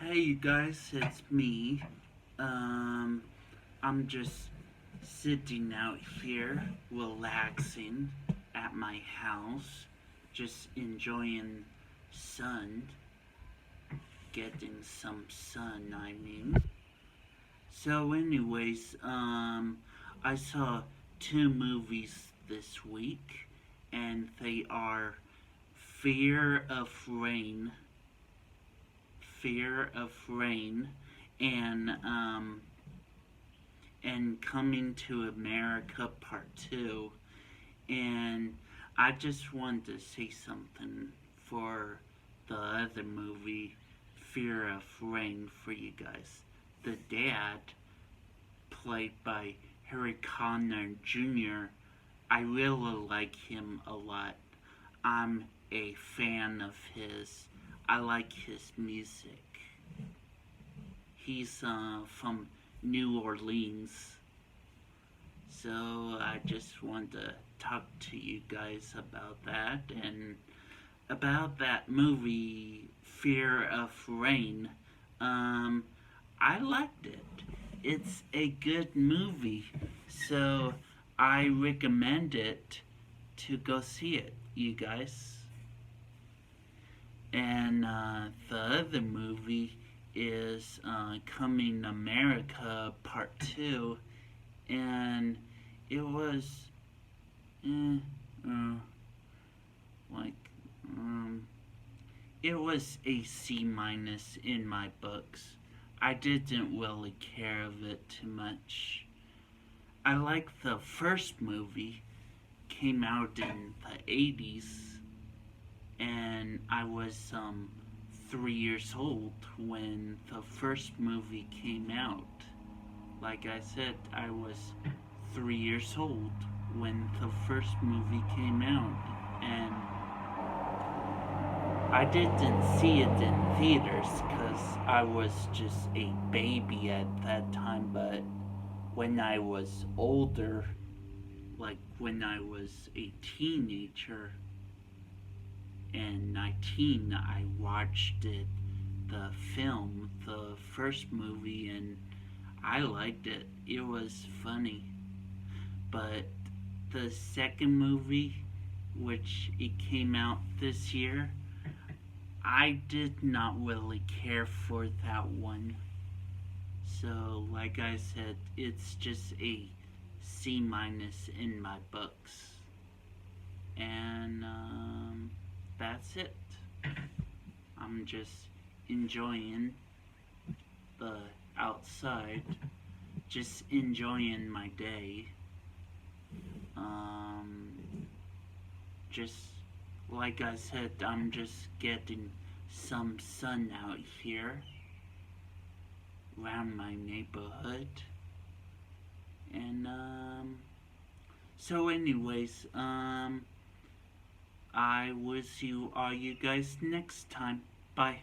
Hey you guys, it's me. I'm just sitting out here, relaxing at my house, just enjoying sun, getting some sun, I mean. So anyways, I saw two movies this week, and they are Fear of Rain Fear of Rain and Coming to America Part 2. And I just wanted to say something for the other movie, Fear of Rain, for you guys. The dad, played by Harry Conner Jr., I really like him a lot. I'm a fan of his. I like his music. He's from New Orleans. So I just want to talk to you guys about that and about that movie, Fear of Rain. I liked it. It's a good movie. So I recommend it to go see it, you guys. And the other movie is Coming America Part 2. And it was, eh, uh, like, it was a C minus in my books. I didn't really care of it too much. I like the first movie, came out in the 80s, and I was 3 years old when the first movie came out. Like I said, I was 3 years old when the first movie came out, and I didn't see it in theaters because I was just a baby at that time. But when I was older, like when I was a teenager and 19, I watched the film, the first movie, and I liked it. It was funny. But the second movie, which it came out this year, I did not really care for that one. So, like I said, it's just a C minus in my books. And that's it. I'm just enjoying the outside, just enjoying my day. Just like I said, I'm just getting some sun out here around my neighborhood. And so anyways, I will see all you guys next time. Bye.